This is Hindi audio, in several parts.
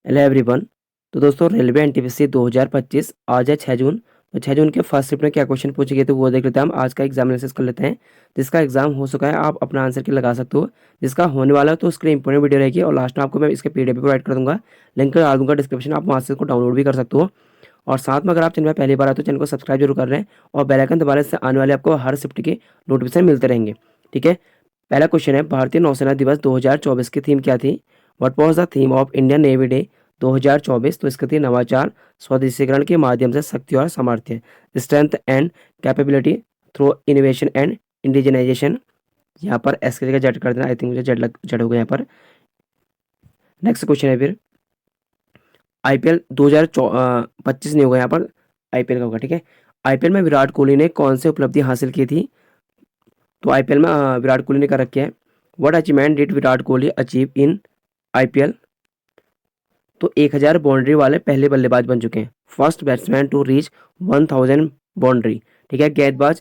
Hello everyone. तो दोस्तों रेलवे एनटीपीसी 2025 आज है 6 जून। तो 6 जून के फर्स्ट शिफ्ट में क्या क्वेश्चन पूछे गए तो वो देख लेते हैं। हम आज का एग्जाम एनालिसिस कर लेते हैं। जिसका एग्जाम हो चुका है आप अपना आंसर की लगा सकते हो। जिसका होने वाला है तो उसके लिए इंपॉर्टेंट वीडियो रहेगी और लास्ट में आपको मैं इसके पीडीएफ प्रोवाइड कर दूंगा। लिंक डाल दूंगा डिस्क्रिप्शन, आप वहाँ से इसको डाउनलोड भी कर सकते हो। और साथ में अगर आप चैनल में पहली बार आए तो चैनल को सब्सक्राइब जरूर कर रहे हैं और बेल आइकन दबाने से आने वाले आपको हर शिफ्ट के नोटिफिकेशन मिलते रहेंगे। ठीक है। पहला क्वेश्चन है, भारतीय नौसेना दिवस 2024 की थीम क्या थी? What was the theme of Indian navy day 2024? तो इसका थी नवाचार, स्वदेशीकरण के माध्यम से शक्ति और सामर्थ्य, strength and capability through innovation and indigenisation. यहाँ पर एस की जगह जेड कर देना, आई थिंक मुझे जेड हो गया यहाँ पर। नेक्स्ट क्वेश्चन है फिर, आईपीएल 2025 नहीं होगा यहाँ पर, आईपीएल का होगा। ठीक है। आईपीएल में विराट कोहली ने कौन सी उपलब्धि हासिल की थी? तो आईपीएल में विराट कोहली ने कर रखी है। What achievement did Virat Kohli achieve in IPL? तो 1000 बाउंड्री वाले पहले बल्लेबाज बन चुके हैं। First batsman to reach 1000 boundary. ठीक है। गेंदबाज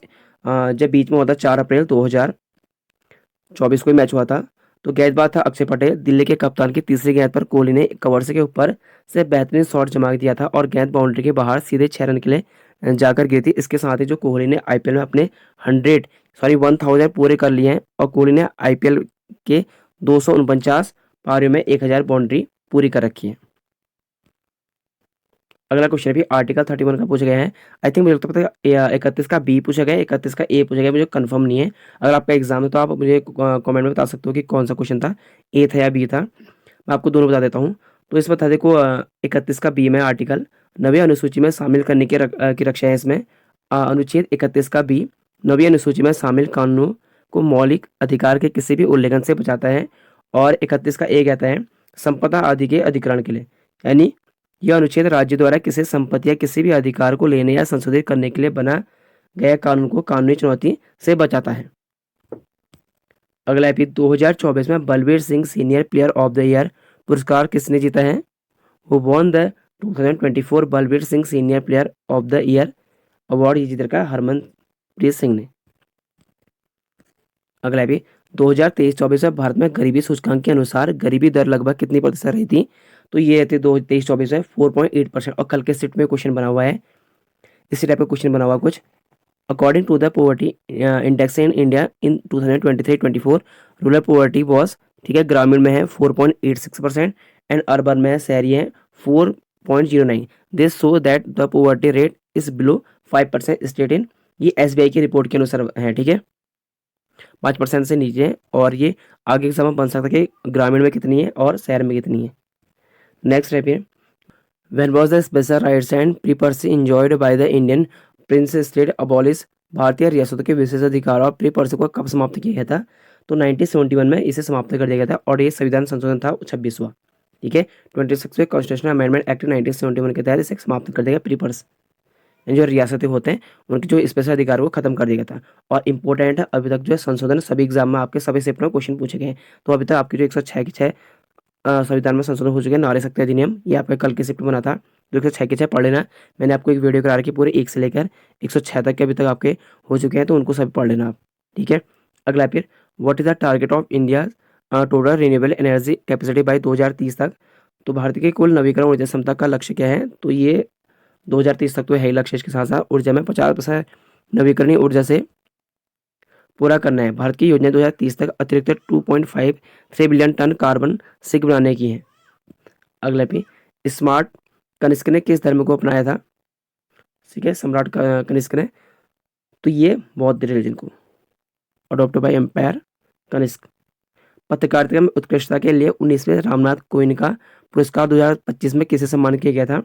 जब बीच में हुआ था 4 अप्रैल 2024 को ही मैच हुआ था। तो गेंदबाज था अक्षय पटेल। दिल्ली के कप्तान की तीसरी गेंद पर कोहली ने कवर से के ऊपर से बेहतरीन शॉट जमा दिया था और गेंद बाउंड्री के बाहर सीधे 6 रन के लिए जाकर गिरी थी। इसके साथ ही जो कोहली ने आईपीएल में अपने 1000 पूरे कर लिए हैं और कोहली ने आईपीएल के 249 पारियों में 1000 बाउंड्री पूरी कर रखी है। अगला क्वेश्चन भी आर्टिकल 31 का पूछा गया है। आई थिंक मुझे लगता है 31 का बी पूछा गया है, 31 का ए पूछा गया, मुझे कंफर्म नहीं है। अगर आपका एग्जाम है तो आप मुझे कमेंट में बता सकते हो कि कौन सा क्वेश्चन था, ए था या बी था। मैं आपको दोनों बता देता हूँ। तो इस बता देखो 31 का बी में आर्टिकल नवी अनुसूची में शामिल करने की रक्षा है इसमें। अनुच्छेद 31 का बी नवी अनुसूची में शामिल कानूनों को मौलिक अधिकार के किसी भी उल्लंघन से बचाता है। और 31 का ए कहता है संपदा आदि के अधिकरण के लिए, यानी यह अनुच्छेद राज्य द्वारा किसी संपत्ति या किसी भी अधिकार को लेने या संशोधित करने के लिए बना गया कानून को कानूनी चुनौती से बचाता है। अगला है 2024 में Balbir Singh senior player of the year पुरस्कार किसने जीता है? वो won the 2024 Balbir Singh senior player of the year award ये जीत रखा है हरमनप्रीत सिंह ने। अगला भी 2023-24 में भारत में गरीबी सूचकांक के अनुसार गरीबी दर लगभग कितनी प्रतिशत रही थी? तो ये थी 2023-24 में 4.8%। और कल के सेट में क्वेश्चन बना हुआ है, इसी टाइप का क्वेश्चन बना हुआ कुछ। According to the poverty index in India in 2023-24 rural poverty was, ठीक है, ग्रामीण में है 4.86% एंड अर्बन में है, शहरी है 4.09। This so that the poverty rate is below 5% state in, ये एसबीआई की रिपोर्ट के अनुसार है। ठीक है। 5% से नीचे है और ये आगे के समय बन सकता है कि ग्रामीण में कितनी है और शहर में कितनी है। नेक्स्ट है फिर, when was the special rights and privy purses enjoyed by the Indian prince state abolish, भारतीय रियासतों के विशेष अधिकार और प्रीपर्सी को कब समाप्त किया गया था? तो 1971 में इसे समाप्त कर दिया गया था और ये संविधान संशोधन था 26वां। ठीक है। 26वें कॉन्स्टिट्यूशनल अमेंडमेंट एक्ट 1971 के तहत इसे समाप्त कर दिया गया। प्रीपर्स जो रियासतें होते हैं उनके जो स्पेशल अधिकार को खत्म कर दिया गया था। और इंपॉर्टेंट है, अभी तक जो है संशोधन सभी एग्जाम में आपके सभी शिफ्ट में क्वेश्चन पूछे गए हैं। तो अभी तक आपकी जो 106 की 6 संविधान में संशोधन हो चुके हैं। नारी शक्ति अधिनियम ये आपका कल के शिफ्ट में बना था, जो 106 के 6 पढ़ लेना। मैंने आपको एक वीडियो करा रखी पूरे 1 से लेकर 106 तक के अभी तक आपके हो चुके हैं, तो उनको सभी पढ़ लेना आप। ठीक है। अगला फिर, what is the target of India total renewable energy capacity by 2030 तक? तो भारत की कुल नवीकरण ऊर्जा क्षमता का लक्ष्य क्या है? तो ये 2030 तक तो है ही लक्ष्य। इसके साथ साथ ऊर्जा में 50% नवीकरणीय ऊर्जा से पूरा करना है। भारत की योजना 2030 तक अतिरिक्त 2.53 बिलियन टन कार्बन सिंक बनाने की है। अगला पे, स्मार्ट कनिष्क ने किस धर्म को अपनाया था? ठीक है, सम्राट कनिष्क ने, तो ये बौद्ध रिलीजन को अडॉप्ट बाय एम्पायर कनिष्क। पत्रकारिता में उत्कृष्टता के लिए 19वें रामनाथ कोविंद का पुरस्कार 2025 में किसे सम्मानित किया गया था?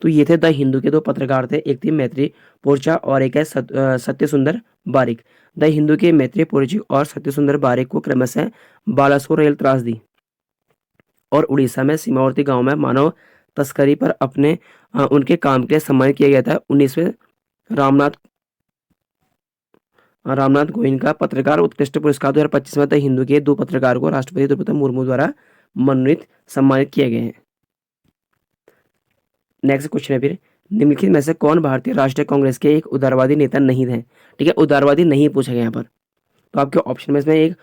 तो ये थे द हिंदू के 2 पत्रकार थे, एक थी मैत्री पोर्चा और एक है सत्य सुंदर बारिक। द हिंदू के मैत्री पोर्ची और सत्य सुंदर बारिक को क्रमशः बालासोर रेल त्रासदी और उड़ीसा में सीमावर्ती गांव में मानव तस्करी पर अपने उनके काम के लिए सम्मानित किया गया था। 19वें रामनाथ रामनाथ गोविंद का पत्रकार उत्कृष्ट पुरस्कार 2025 में द हिंदू के 2 पत्रकार को राष्ट्रपति द्रौपदी मुर्मू द्वारा मनोनीत सम्मानित किए गए हैं। नेक्स्ट क्वेश्चन है फिर, निम्नलिखित में से कौन भारतीय राष्ट्रीय कांग्रेस के एक उदारवादी नेता नहीं है? ठीक है, उदारवादी नहीं पूछा गया यहाँ पर। तो आपके ऑप्शन में इसमें एक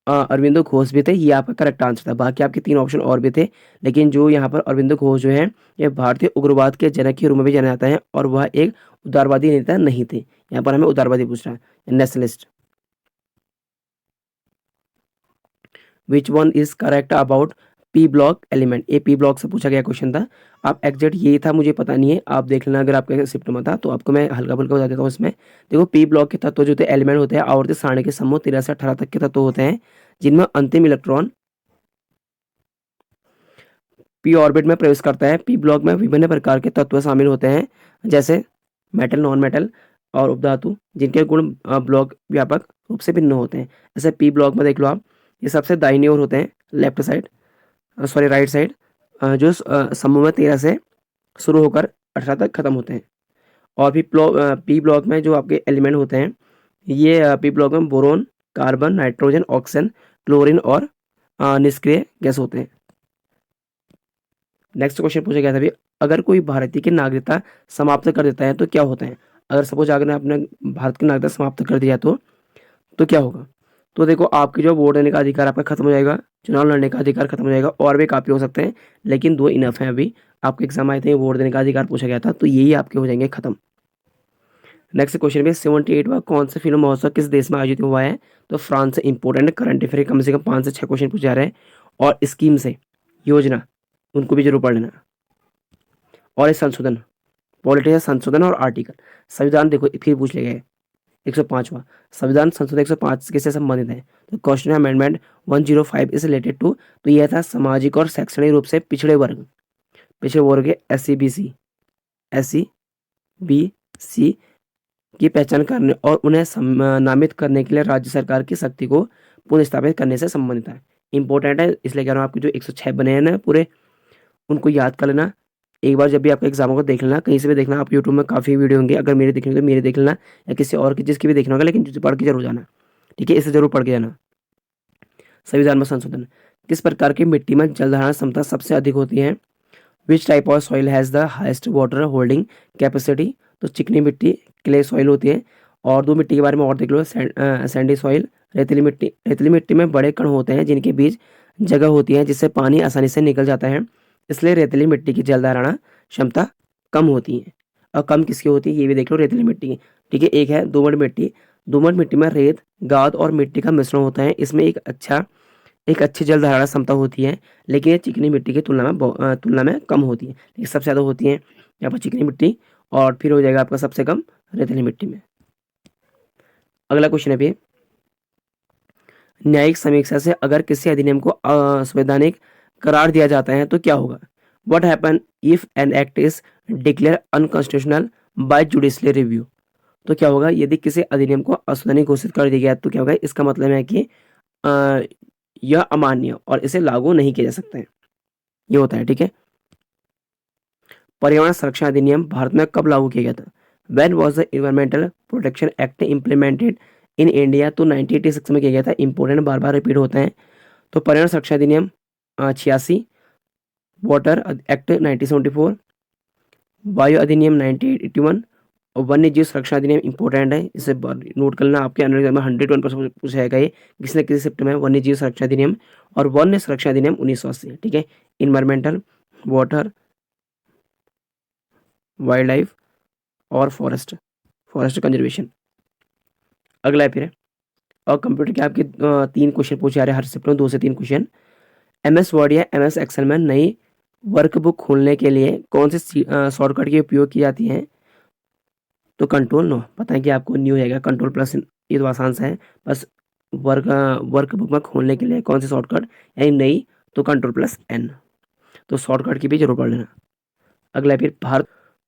अरविंदो घोष भी थे, ये आपका करेक्ट आंसर था। बाकी आपके 3 ऑप्शन और भी थे, लेकिन जो यहाँ पर अरविंदो घोष जो हैं, ये भारतीय उग्रवाद के जनक के रूप में भी जाना जाता है और वह एक उदारवादी नेता नहीं थे। यहाँ पर हमें उदारवादी पूछ रहा है, nationalist. Which one is correct about P block element, ये पी ब्लॉक से पूछा गया क्वेश्चन था। आप एग्जैक्ट यही था मुझे पता नहीं है, आप देख लेना अगर आपके शिफ्ट में था तो। आपको मैं हल्का फुल्का बता देता हूँ इसमें। देखो पी ब्लॉक के तत्व जो होते हैं, एलिमेंट होते हैं, आवर्ती सारणी के समूह 13 से 18 तक के तत्व होते हैं, जिनमें अंतिम इलेक्ट्रॉन पी ऑर्बिट में प्रवेश करता है। पी ब्लॉक में विभिन्न प्रकार के तत्व शामिल होते हैं, जैसे मेटल, नॉन मेटल और उपधातु, जिनके गुण ब्लॉक व्यापक रूप से भिन्न होते हैं। जैसे पी ब्लॉक में देख लो आप, ये सबसे दाहिनी ओर होते हैं, left side, sorry right side, जो समूह में 13 से शुरू होकर 18 तक खत्म होते हैं। और भी पी ब्लॉक में जो आपके एलिमेंट होते हैं, ये पी ब्लॉक में boron, carbon, nitrogen, oxygen, chlorine और निष्क्रिय गैस होते हैं। नेक्स्ट क्वेश्चन पूछा गया था अभी, अगर कोई भारतीय की नागरिकता समाप्त कर देता है तो क्या होता है? अगर सपोज अगर आपने भारत की नागरिकता समाप्त कर दिया तो क्या होगा? तो देखो, आपकी जो वोट देने का अधिकार आपका खत्म हो जाएगा, चुनाव लड़ने का अधिकार खत्म हो जाएगा, और भी काफ़ी हो सकते हैं, लेकिन 2 इनफ हैं। अभी आपके एग्जाम आए थे, वोट देने का अधिकार पूछा गया था, तो यही आपके हो जाएंगे खत्म। नेक्स्ट क्वेश्चन भी, 78वां कौन सा फिल्म महोत्सव किस देश में आयोजित हुआ है? तो फ्रांस से। इंपॉर्टेंट करंट अफेयर कम से कम 5 से 6 क्वेश्चन पूछे जा रहे हैं, और स्कीम से, योजना, उनको भी जरूर पढ़ लेना। और ये संशोधन, पॉलिटिकल संशोधन और आर्टिकल, संविधान देखो फिर पूछ लिया गया है। 105वां संविधान संशोधन 105 किससे संबंधित है? तो constitution amendment 105 is related to, तो यह था सामाजिक और शैक्षणिक रूप से पिछड़े वर्ग के SC BC की पहचान करने और उन्हें नामित करने के लिए राज्य सरकार की शक्ति को पुनर्स्थापित करने से संबंधित है। इंपॉर्टेंट है, इसलिए कह रहा हूँ आपके जो 106 बने हैं ना पूरे, उनको याद कर लेना। एक बार जब भी आपका एग्जाम होगा देख लेना, कहीं से भी देखना, आप यूट्यूब में काफ़ी वीडियो होंगे, अगर मेरे देखने तो मेरे देख लेना, या किसी और की जिसकी भी देखना होगा, लेकिन पढ़ के जरूर जाना, ठीक है, इसे जरूर पढ़ के जाना। संविधान में संशोधन, किस प्रकार की मिट्टी में जल धारण क्षमता सबसे अधिक होती है? Which type of soil has the highest water holding capacity? तो चिकनी मिट्टी, क्ले सॉइल होती है। और 2 मिट्टी के बारे में और देख लो, सैंडी सॉइल, रेतीली मिट्टी में बड़े कण होते हैं जिनके बीच जगह होती है जिससे पानी आसानी से निकल जाता है, इसलिए रेतीली मिट्टी की जल धारणा क्षमता कम होती है। और कम किसकी होती है ये भी देख लो, रेतीली मिट्टी की, ठीक है। एक है दोमट मिट्टी। दोमट मिट्टी में रेत, गाद और मिट्टी का मिश्रण होता है, इसमें एक अच्छी जल धारणा क्षमता होती है, लेकिन ये चिकनी मिट्टी की तुलना में कम होती है। लेकिन सबसे ज़्यादा होती है यहाँ पर चिकनी मिट्टी, और फिर हो जाएगा आपका सबसे कम रेतीली मिट्टी में। अगला क्वेश्चन है भी, न्यायिक समीक्षा से अगर किसी अधिनियम को असंवैधानिक करार दिया जाता है तो क्या होगा? What happen if an act is declare unconstitutional by judicial review? तो क्या होगा यदि किसी अधिनियम को असंवैधानिक घोषित कर दिया गया? तो क्या होगा, इसका मतलब है कि यह अमान्य और इसे लागू नहीं किया जा सकता है, ये होता है, ठीक है। पर्यावरण संरक्षण अधिनियम भारत में कब लागू किया गया था? When was the environmental protection act implemented in India? तो 1986 में किया गया था। इंपॉर्टेंट, बार बार रिपीट होता है। तो पर्यावरण संरक्षण अधिनियम 86, वाटर एक्ट 1974, वायु अधिनियम 1981, और वन्य जीव संरक्षण अधिनियम इंपॉर्टेंट है, इसे नोट कर लेना, आपके एनुअल एग्जाम में 101% पूछा जाएगा ये, किसी न किसी शिफ्ट में। वन्य जीव संरक्षण अधिनियम और वन्य संरक्षण अधिनियम 1980, ठीक है। इन्वायरमेंटल, वाटर, वाइल्ड लाइफ और फॉरेस्ट कंजर्वेशन। अगला है फिर, और कंप्यूटर के आपके 3 क्वेश्चन पूछे जा रहे हैं हर शिफ्ट में, 2 से 3 क्वेश्चन। MS वर्ड या MS एक्सेल में नई वर्कबुक खोलने के लिए कौन से शॉर्टकट के उपयोग की जाती हैं? तो कंट्रोल, नो, पता है कि आपको न्यू आएगा, कंट्रोल+, ये तो आसान सा है। बस वर्कबुक में खोलने के लिए कौन से शॉर्टकट यानी नई, तो कंट्रोल+N। तो शॉर्टकट की भी जरूर पढ़ लेना। अगला फिर,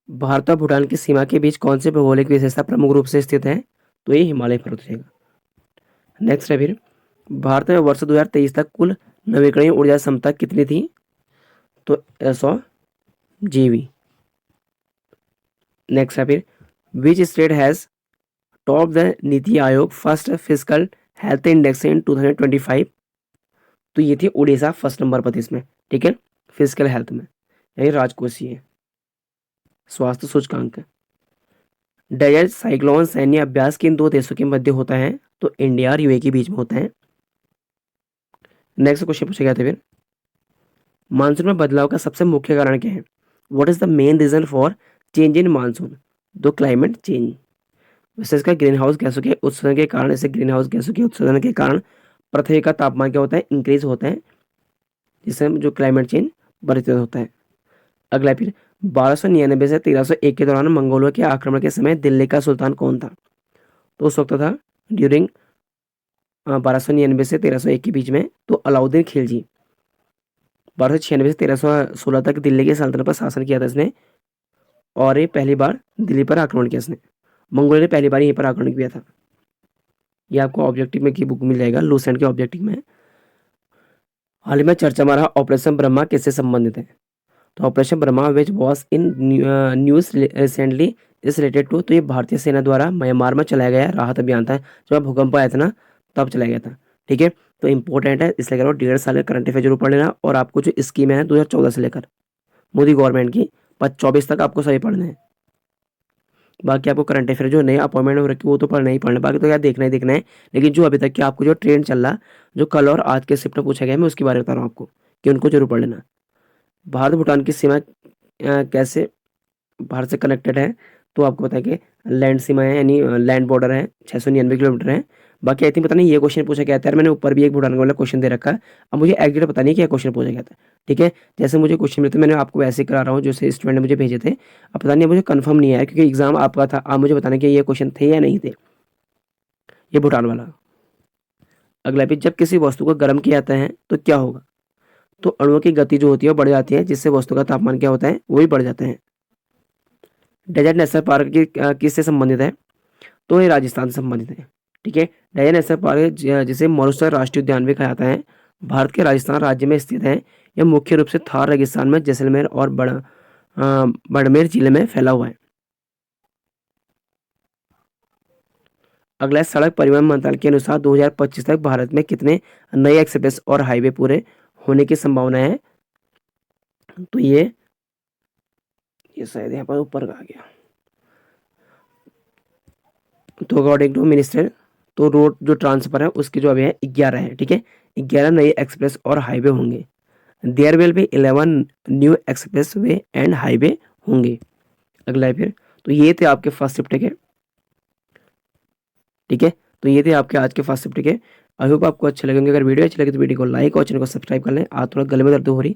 भारत और भूटान की सीमा के बीच कौन सी भौगोलिक विशेषता प्रमुख रूप से स्थित है? तो ये हिमालय पर्वत रहेगा। नेक्स्ट है फिर, भारत में वर्ष 2023 तक कुल नवीकरणीय ऊर्जा क्षमता कितनी थी? तो 100 GW। नेक्स्ट है फिर, which state has top the NITI Aayog first physical health index इन 2025? तो ये थी उड़ीसा, फर्स्ट नंबर पर थी इसमें, ठीक है, फिजिकल हेल्थ में, यानी राजकोषीय स्वास्थ्य सूचकांक। डेजर्ट साइक्लोन सैन्य अभ्यास किन 2 देशों के मध्य होता है? तो इंडिया और UAE के बीच में होता है। नेक्स्ट क्वेश्चन पूछा गया था फिर, मानसून में बदलाव का सबसे मुख्य कारण क्या है? What is the main reason for change in monsoon? दो क्लाइमेट चेंज, वैसे इसका ग्रीन हाउस गैसों के उत्सर्जन के कारण, इसे ग्रीन हाउस गैसों के उत्सर्जन के कारण पृथ्वी का तापमान क्या होता है? इंक्रीज होता है, जिससे जो क्लाइमेट चेंज बढ़ते होता है। अगला फिर, 1299 से 1301 के दौरान मंगोलों के आक्रमण के समय दिल्ली का सुल्तान कौन था? तो उस वक्त था ड्यूरिंग 1299 से 1301 के बीच में तो अलाउद्दीन खिलजी। 1296 से 1316 तक दिल्ली की सल्तनत पर शासन किया था इसने, और ये पहली बार दिल्ली पर आक्रमण किया इसने। मंगोलों ने पहली बार यहीं पर आक्रमण किया था। ये आपको ऑब्जेक्टिव में की बुक मिल जाएगा, लूसेंट के ऑब्जेक्टिव में। हाल ही में चर्चा में रहा ऑपरेशन ब्रह्मा किससे संबंधित है? तो operation Brahma which was in news recently is related to, तो ये भारतीय सेना द्वारा म्यांमार में चलाया गया राहत अभियान था। जब भूकंप आया था ना, तब चलाया गया था। ठीक है, तो इंपॉर्टेंट है, इसलिए कह रहा हूँ 1.5 साल का करंट अफेयर जरूर पढ़ लेना। और आपको जो स्कीम है 2014 से लेकर मोदी गवर्नमेंट की 24 तक आपको सभी पढ़ने हैं। बाकी आपको करंट अफेयर जो नए अपॉइंटमेंट हो रखी वो तो पढ़ना ही पढ़ना, बाकी तो क्या देखना ही देखना है। लेकिन जो अभी तक कि आपको जो ट्रेंड चल रहा, जो कल और आज के शिफ्ट में पूछा गया, मैं उसके बारे में बता रहा हूँ आपको कि उनको जरूर पढ़ लेना। भारत भूटान की सीमा कैसे भारत से कनेक्टेड है? तो आपको पता है कि लैंड सीमा है, यानी लैंड बॉर्डर है, 699 किलोमीटर है। बाकी आई थिंक पता नहीं ये क्वेश्चन पूछा गया था यार, मैंने ऊपर भी एक भूटान वाला क्वेश्चन दे रखा है। अब मुझे एग्जैक्ट पता नहीं क्या क्वेश्चन पूछा गया था। ठीक है, जैसे मुझे क्वेश्चन मिलते मैंने आपको वैसे ही करा रहा हूँ जैसे स्टूडेंट ने मुझे भेजे थे। अब पता नहीं मुझे कंफर्म नहीं है क्योंकि एग्जाम आपका था, आप मुझे बताने कि ये क्वेश्चन थे या नहीं थे, ये भूटान वाला। अगला भी, जब किसी वस्तु को गर्म किया जाता है तो क्या होगा? तो अणुओं की गति जो होती है वो बढ़ जाती है, जिससे वस्तु का तापमान क्या होता है? वो भी बढ़ जाता है। डेजर्ट नेशनल पार्क की किससे संबंधित है? तो ये राजस्थान से संबंधित है। ठीक है, डेजर्ट नेशनल पार्क जिसे मानसरोवर राष्ट्रीय उद्यान भी कहा जाता है, भारत के राजस्थान राज्य में स्थित है। यह मुख्य रूप से थार रेगिस्तान में जैसलमेर और बाड़मेर जिले में फैला हुआ है। अगला है, सड़क परिवहन मंत्रालय के अनुसार 2025 तक भारत में कितने नए एक्सप्रेस और हाईवे पूरे होने की संभावना है? तो ये शायद यहाँ पर ऊपर आ गया। तो अकॉर्डिंग टू मिनिस्टर, तो रोड जो ट्रांसफर है उसकी जो अभी है 11 है। ठीक है, 11 नए एक्सप्रेस और हाईवे होंगे। There will be 11 new express way and highway होंगे। अगला है फिर, तो ये थे आपके फर्स्ट शिफ्ट के। ठीक है, तो ये थे आपके आज के फर्स्ट शिफ्ट के। आई होप आपको अच्छे लगेंगे। अगर वीडियो अच्छी लगे तो वीडियो को लाइक और चैनल को सब्सक्राइब कर लें। आज थोड़ा गले में दर्द हो रही